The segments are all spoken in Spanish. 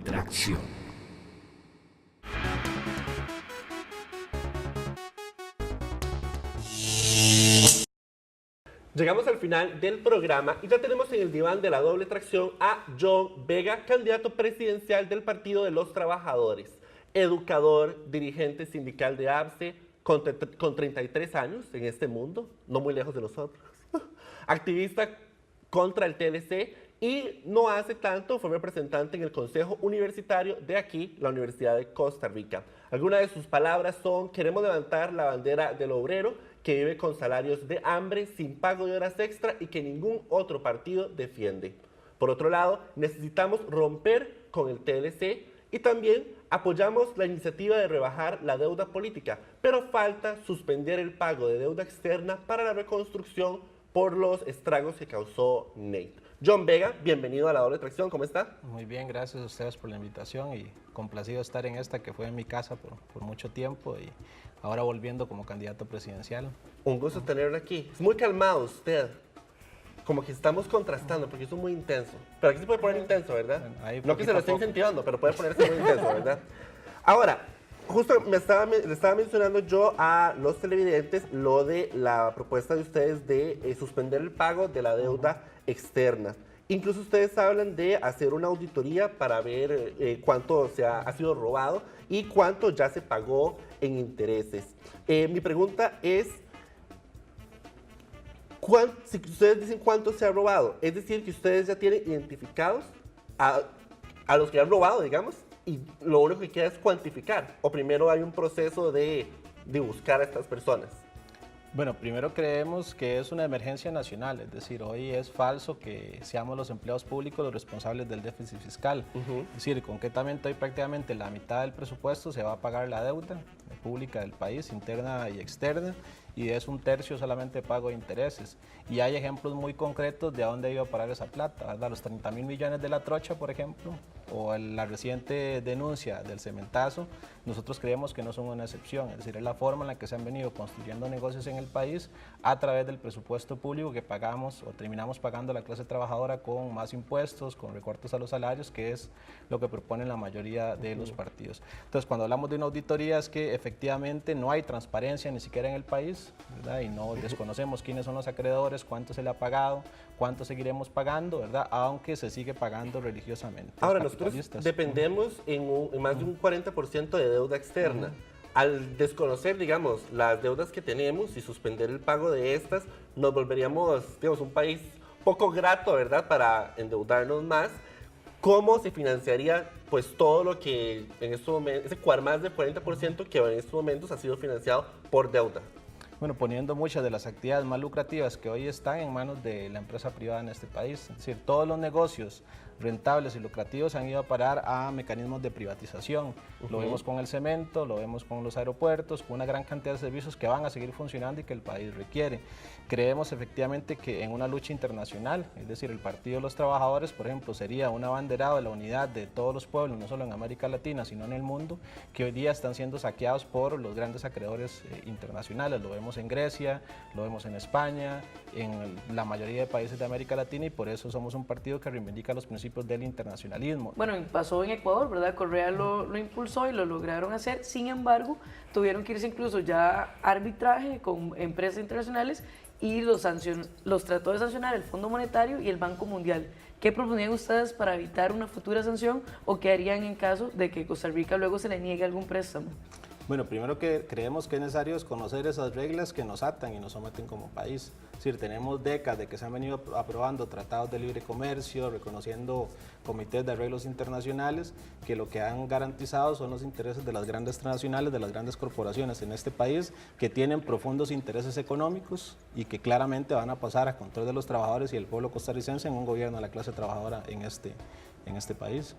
Tracción. Llegamos al final del programa y ya tenemos en el diván de la doble tracción a John Vega, candidato presidencial del Partido de los Trabajadores, educador, dirigente sindical de APSE, con 33 años en este mundo, no muy lejos de nosotros, activista contra el TLC y no hace tanto fue representante en el Consejo Universitario de aquí, la Universidad de Costa Rica. Algunas de sus palabras son: queremos levantar la bandera del obrero que vive con salarios de hambre, sin pago de horas extra y que ningún otro partido defiende. Por otro lado, necesitamos romper con el TLC y también apoyamos la iniciativa de rebajar la deuda política, pero falta suspender el pago de deuda externa para la reconstrucción por los estragos que causó Nate. John Vega, bienvenido a la doble tracción, ¿cómo está? Muy bien, gracias a ustedes por la invitación y complacido estar en esta que fue en mi casa por mucho tiempo y ahora volviendo como candidato presidencial. Un gusto tenerlo aquí. Es muy calmado usted, como que estamos contrastando porque es muy intenso. Pero aquí se puede poner intenso, ¿verdad? Bueno, no que se lo esté incentivando, pero puede ponerse muy intenso, ¿verdad? Ahora, justo le estaba mencionando yo a los televidentes lo de la propuesta de ustedes de suspender el pago de la deuda externa. Incluso ustedes hablan de hacer una auditoría para ver cuánto ha sido robado y cuánto ya se pagó en intereses. Mi pregunta es, si ustedes dicen cuánto se ha robado, es decir, que ustedes ya tienen identificados a los que han robado, digamos, y lo único que queda es cuantificar, o primero hay un proceso de buscar a estas personas. Bueno, primero creemos que es una emergencia nacional, es decir, hoy es falso que seamos los empleados públicos los responsables del déficit fiscal. Es decir, concretamente hoy prácticamente la mitad del presupuesto se va a pagar la deuda pública del país, interna y externa, y es un tercio solamente pago de intereses. Y hay ejemplos muy concretos de a dónde iba a parar esa plata, ¿verdad? Los 30.000 millones de la trocha, por ejemplo, o la reciente denuncia del cementazo, nosotros creemos que no son una excepción, es decir, es la forma en la que se han venido construyendo negocios en el país a través del presupuesto público que pagamos o terminamos pagando la clase trabajadora con más impuestos, con recortes a los salarios, que es lo que proponen la mayoría de los partidos. Entonces, cuando hablamos de una auditoría es que efectivamente no hay transparencia ni siquiera en el país, ¿verdad? Y no desconocemos quiénes son los acreedores, cuánto se le ha pagado, cuánto seguiremos pagando, ¿verdad? Aunque se sigue pagando religiosamente. Ahora, nosotros dependemos en más de un 40% de deuda externa. Al desconocer, digamos, las deudas que tenemos y suspender el pago de estas, nos volveríamos, digamos, un país poco grato, ¿verdad?, para endeudarnos más. ¿Cómo se financiaría, pues, todo lo que en estos momentos, más del 40% que en estos momentos ha sido financiado por deuda? Bueno, poniendo muchas de las actividades más lucrativas que hoy están en manos de la empresa privada en este país. Es decir, todos los negocios rentables y lucrativos han ido a parar a mecanismos de privatización. Lo vemos con el cemento, lo vemos con los aeropuertos, con una gran cantidad de servicios que van a seguir funcionando y que el país requiere. Creemos efectivamente que en una lucha internacional, es decir, el Partido de los Trabajadores, por ejemplo, sería un abanderado de la unidad de todos los pueblos, no solo en América Latina, sino en el mundo, que hoy día están siendo saqueados por los grandes acreedores internacionales. Lo vemos en Grecia, lo vemos en España, en la mayoría de países de América Latina, y por eso somos un partido que reivindica los principios del internacionalismo. Bueno, pasó en Ecuador, ¿verdad? Correa lo impulsó y lo lograron hacer. Sin embargo, tuvieron que irse incluso ya a arbitraje con empresas internacionales y los trató de sancionar el Fondo Monetario y el Banco Mundial. ¿Qué proponían ustedes para evitar una futura sanción o qué harían en caso de que Costa Rica luego se le niegue algún préstamo? Bueno, primero que creemos que es necesario conocer esas reglas que nos atan y nos someten como país. Es decir, tenemos décadas de que se han venido aprobando tratados de libre comercio, reconociendo comités de arreglos internacionales, que lo que han garantizado son los intereses de las grandes transnacionales, de las grandes corporaciones en este país, que tienen profundos intereses económicos y que claramente van a pasar a control de los trabajadores y el pueblo costarricense en un gobierno de la clase trabajadora en este país.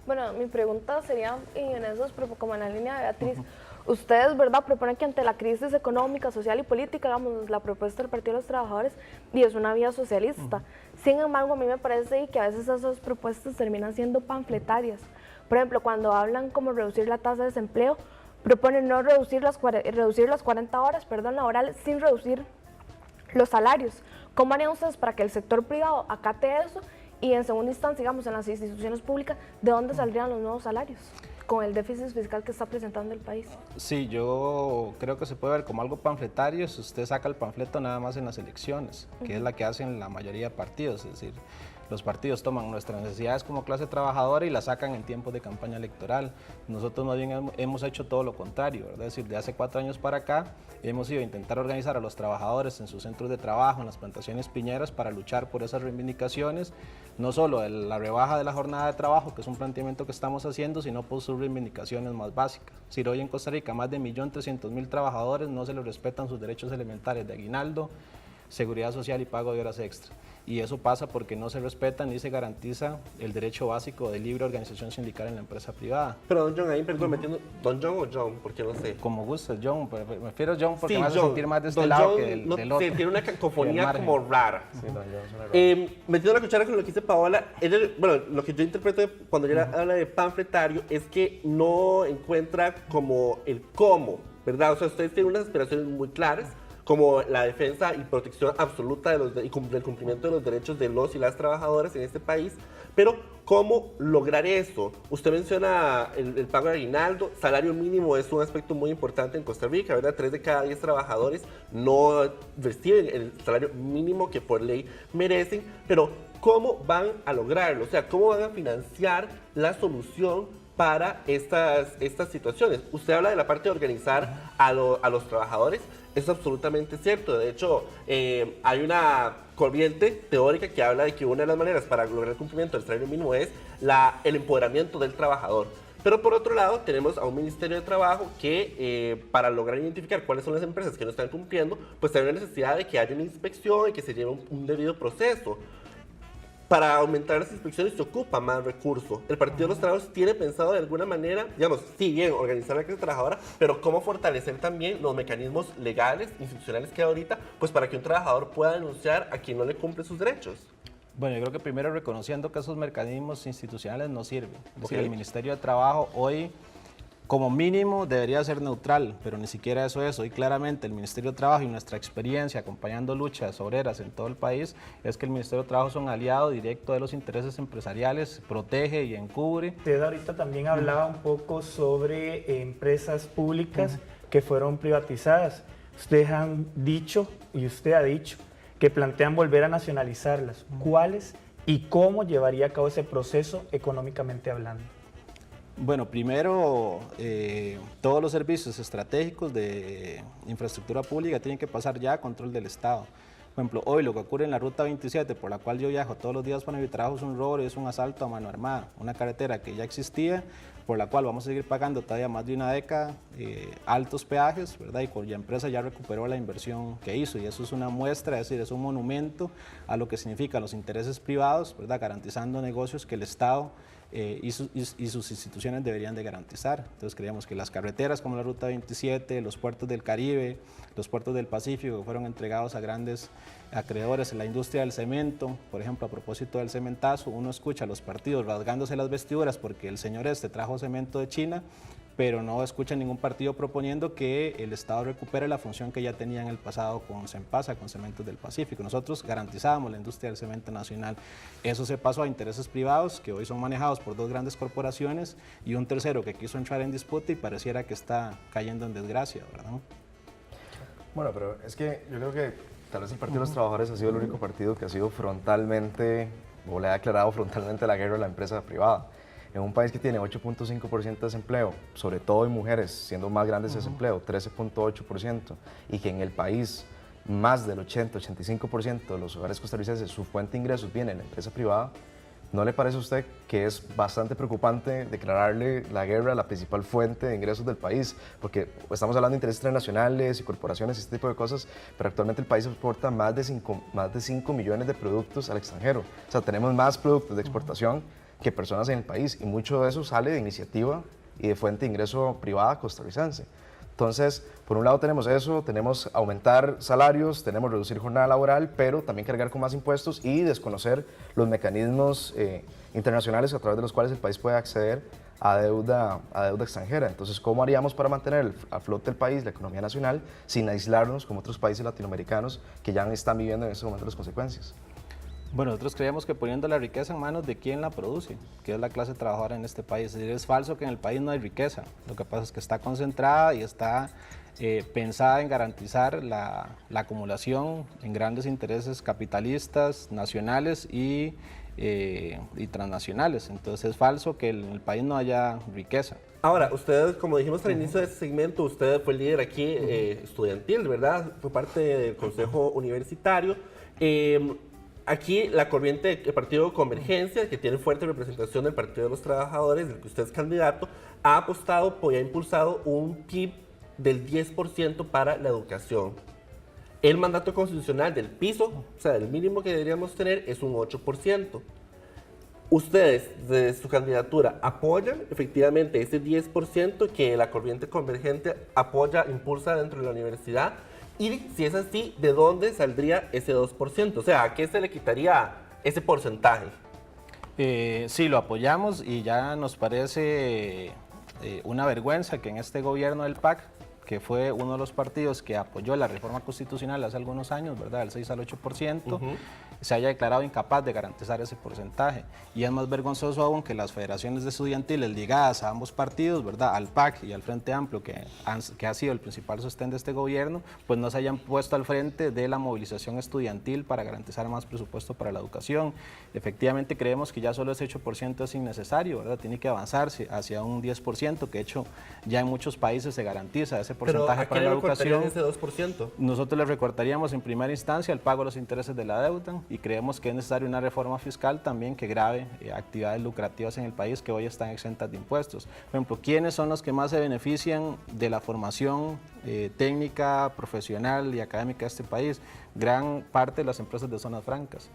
Bueno, mi pregunta sería, y en eso es como en la línea de Beatriz, ustedes, ¿verdad?, proponen que ante la crisis económica, social y política, digamos, la propuesta del Partido de los Trabajadores y es una vía socialista. Sin embargo, a mí me parece que a veces esas propuestas terminan siendo panfletarias. Por ejemplo, cuando hablan como reducir la tasa de desempleo, proponen no reducir las 40 horas laborales sin reducir los salarios. ¿Cómo harían ustedes para que el sector privado acate eso Y en segunda instancia, digamos, en las instituciones públicas, ¿de dónde saldrían los nuevos salarios con el déficit fiscal que está presentando el país? Sí, yo creo que se puede ver como algo panfletario si usted saca el panfleto nada más en las elecciones, que es la que hacen la mayoría de partidos, es decir, los partidos toman nuestras necesidades como clase trabajadora y las sacan en tiempos de campaña electoral. Nosotros más bien hemos hecho todo lo contrario, ¿verdad? Es decir, de hace 4 años para acá hemos ido a intentar organizar a los trabajadores en sus centros de trabajo, en las plantaciones piñeras, para luchar por esas reivindicaciones, no solo de la rebaja de la jornada de trabajo, que es un planteamiento que estamos haciendo, sino por sus reivindicaciones más básicas. Es decir, hoy en Costa Rica más de 1.300.000 trabajadores no se les respetan sus derechos elementales de aguinaldo, seguridad social y pago de horas extra. Y eso pasa porque no se respeta ni se garantiza el derecho básico de libre organización sindical en la empresa privada. Pero don John, ahí perdón, metiendo, ¿don John o John? Porque no sé. Como gusta, John, pero me refiero a John porque Sí, me hace John. sentir más de este Don lado John, que del, no, del otro. sí, tiene una Que cacofonía al margen. como rara. Sí, don John suena raro. Metiendo la cuchara con lo que dice Paola, bueno, lo que yo interpreto cuando ella habla de panfletario es que no encuentra como el cómo, ¿verdad? O sea, ustedes tienen unas aspiraciones muy claras, como la defensa y protección absoluta del cumplimiento de los derechos de los y las trabajadoras en este país, pero ¿cómo lograr eso? Usted menciona el pago de aguinaldo, salario mínimo es un aspecto muy importante en Costa Rica, ¿verdad? 3 de cada 10 trabajadores no reciben el salario mínimo que por ley merecen, pero ¿cómo van a lograrlo? O sea, ¿cómo van a financiar la solución para estas situaciones? Usted habla de la parte de organizar a los trabajadores, es absolutamente cierto. De hecho, hay una corriente teórica que habla de que una de las maneras para lograr el cumplimiento del salario mínimo es el empoderamiento del trabajador. Pero por otro lado, tenemos a un Ministerio de Trabajo que para lograr identificar cuáles son las empresas que no están cumpliendo, pues hay una necesidad de que haya una inspección y que se lleve un debido proceso. Para aumentar las inspecciones se ocupa más recursos. El Partido de los Trabajadores tiene pensado de alguna manera, digamos, sí, bien, organizar la clase trabajadora, pero cómo fortalecer también los mecanismos legales, institucionales que hay ahorita, pues para que un trabajador pueda denunciar a quien no le cumple sus derechos. Bueno, yo creo que primero reconociendo que esos mecanismos institucionales no sirven. Es decir, Ok. el Ministerio de Trabajo hoy, como mínimo, debería ser neutral, pero ni siquiera eso es. Hoy claramente el Ministerio de Trabajo y nuestra experiencia acompañando luchas obreras en todo el país es que el Ministerio de Trabajo es un aliado directo de los intereses empresariales, protege y encubre. Usted ahorita también hablaba un poco sobre empresas públicas que fueron privatizadas. Ustedes han dicho, y usted ha dicho, que plantean volver a nacionalizarlas. ¿Cuáles y cómo llevaría a cabo ese proceso económicamente hablando? Bueno, primero, todos los servicios estratégicos de infraestructura pública tienen que pasar ya a control del Estado. Por ejemplo, hoy lo que ocurre en la Ruta 27, por la cual yo viajo todos los días para mi trabajo, es un robo y es un asalto a mano armada. Una carretera que ya existía, por la cual vamos a seguir pagando todavía más de una década altos peajes, ¿verdad? Y cuya empresa ya recuperó la inversión que hizo. Y eso es una muestra, es decir, es un monumento a lo que significan los intereses privados, ¿verdad? Garantizando negocios que el Estado y sus instituciones deberían de garantizar. Entonces creemos que las carreteras como la Ruta 27, los puertos del Caribe, los puertos del Pacífico que fueron entregados a grandes acreedores en la industria del cemento, por ejemplo, a propósito del cementazo, uno escucha a los partidos rasgándose las vestiduras porque el señor este trajo cemento de China, pero no escucha ningún partido proponiendo que el Estado recupere la función que ya tenía en el pasado con Cempasa, con Cementos del Pacífico. Nosotros garantizábamos la industria del cemento nacional. Eso se pasó a intereses privados que hoy son manejados por 2 grandes corporaciones y un tercero que quiso entrar en disputa y pareciera que está cayendo en desgracia, ¿verdad? Bueno, pero es que yo creo que tal vez el Partido de los Trabajadores ha sido el único partido que ha sido frontalmente, o le ha declarado frontalmente la guerra a la empresa privada. En un país que tiene 8.5% de desempleo, sobre todo en mujeres, siendo más grande ese desempleo, 13.8%, y que en el país más del 80-85% de los hogares costarricenses, su fuente de ingresos viene en la empresa privada, ¿no le parece a usted que es bastante preocupante declararle la guerra a la principal fuente de ingresos del país? Porque estamos hablando de intereses transnacionales y corporaciones y este tipo de cosas, pero actualmente el país exporta más de 5 millones de productos al extranjero. O sea, tenemos más productos de exportación que personas en el país y mucho de eso sale de iniciativa y de fuente de ingreso privada costarricense. Entonces, por un lado tenemos eso, tenemos aumentar salarios, tenemos reducir jornada laboral, pero también cargar con más impuestos y desconocer los mecanismos internacionales a través de los cuales el país puede acceder a deuda extranjera. Entonces, ¿cómo haríamos para mantener a flote el país, la economía nacional, sin aislarnos como otros países latinoamericanos que ya están viviendo en este momento las consecuencias? Bueno, nosotros creemos que poniendo la riqueza en manos de quien la produce, que es la clase trabajadora en este país. Es decir, es falso que en el país no hay riqueza. Lo que pasa es que está concentrada y está pensada en garantizar la acumulación en grandes intereses capitalistas, nacionales y transnacionales. Entonces es falso que en el país no haya riqueza. Ahora, usted, como dijimos al inicio de este segmento, usted fue el líder aquí estudiantil, ¿verdad? Fue parte del Consejo Universitario. Aquí la corriente del Partido Convergencia, que tiene fuerte representación del Partido de los Trabajadores, del que usted es candidato, ha apostado y ha impulsado un PIB del 10% para la educación. El mandato constitucional del piso, o sea, el mínimo que deberíamos tener es un 8%. Ustedes, desde su candidatura, apoyan efectivamente ese 10% que la corriente convergente apoya, impulsa dentro de la universidad. Y si es así, ¿de dónde saldría ese 2%? O sea, ¿a qué se le quitaría ese porcentaje? Sí, lo apoyamos y ya nos parece una vergüenza que en este gobierno del PAC, que fue uno de los partidos que apoyó la reforma constitucional hace algunos años, ¿verdad?, del 6 al 8%, se haya declarado incapaz de garantizar ese porcentaje. Y es más vergonzoso aún que las federaciones de estudiantiles ligadas a ambos partidos, ¿verdad?, al PAC y al Frente Amplio, que ha sido el principal sostén de este gobierno, pues no se hayan puesto al frente de la movilización estudiantil para garantizar más presupuesto para la educación. Efectivamente creemos que ya solo ese 8% es innecesario, ¿verdad?, tiene que avanzarse hacia un 10%, que de hecho ya en muchos países se garantiza ese porcentaje para la educación. ¿Pero a qué le recortarían ese 2%? Nosotros le recortaríamos en primera instancia el pago de los intereses de la deuda y creemos que es necesaria una reforma fiscal también que grave actividades lucrativas en el país que hoy están exentas de impuestos. Por ejemplo, ¿quiénes son los que más se benefician de la formación técnica, profesional y académica de este país? Gran parte de las empresas de zonas francas.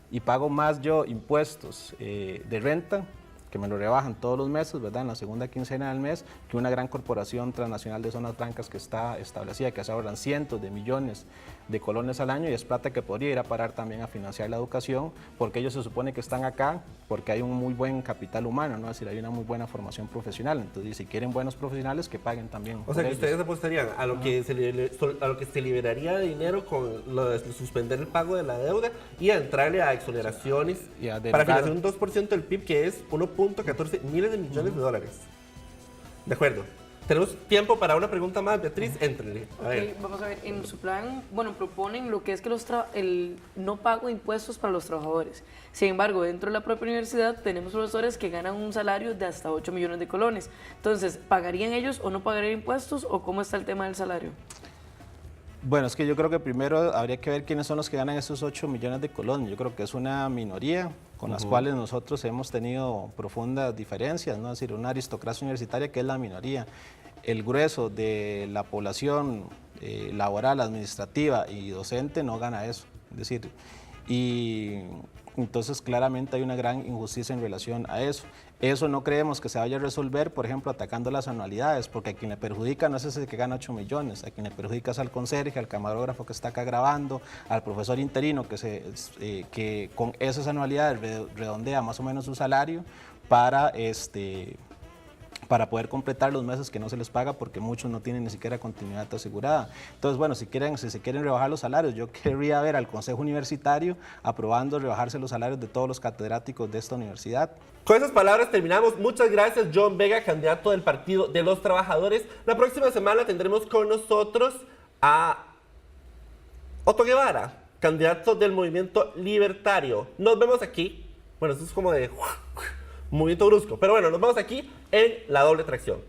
Y pago más yo impuestos de renta, que me lo rebajan todos los meses, ¿verdad?, en la segunda quincena del mes, que una gran corporación transnacional de zonas francas que está establecida, que se ahorran cientos de millones de colones al año, y es plata que podría ir a parar también a financiar la educación, porque ellos se supone que están acá porque hay un muy buen capital humano, ¿no? Es decir, hay una muy buena formación profesional. Entonces, si quieren buenos profesionales, que paguen también. O sea, que ustedes apostarían a lo que se liberaría de dinero con lo de suspender el pago de la deuda y a entrarle a exoneraciones para financiar un 2% del PIB, que es 1.14 miles de millones de dólares. De acuerdo. Tenemos tiempo para una pregunta más, Beatriz, éntrele. Vamos a ver, en su plan, bueno, proponen lo que es que el no pago de impuestos para los trabajadores. Sin embargo, dentro de la propia universidad tenemos profesores que ganan un salario de hasta 8 millones de colones. Entonces, ¿pagarían ellos o no pagarían impuestos o cómo está el tema del salario? Bueno, es que yo creo que primero habría que ver quiénes son los que ganan esos 8 millones de colones. Yo creo que es una minoría con las cuales nosotros hemos tenido profundas diferencias, ¿no? Es decir, una aristocracia universitaria que es la minoría. El grueso de la población laboral, administrativa y docente no gana eso. Es decir, y entonces claramente hay una gran injusticia en relación a eso. Eso no creemos que se vaya a resolver, por ejemplo, atacando las anualidades, porque a quien le perjudica no es ese que gana 8 millones, a quien le perjudica es al conserje, al camarógrafo que está acá grabando, al profesor interino que con esas anualidades redondea más o menos su salario para poder completar los meses que no se les paga, porque muchos no tienen ni siquiera continuidad asegurada. Entonces, bueno, si se quieren rebajar los salarios, yo querría ver al Consejo Universitario aprobando rebajarse los salarios de todos los catedráticos de esta universidad. Con esas palabras terminamos. Muchas gracias, John Vega, candidato del Partido de los Trabajadores. La próxima semana tendremos con nosotros a Otto Guevara, candidato del Movimiento Libertario. Nos vemos aquí. Bueno, esto es como de movimiento brusco, pero bueno, nos vemos aquí en La Doble Tracción.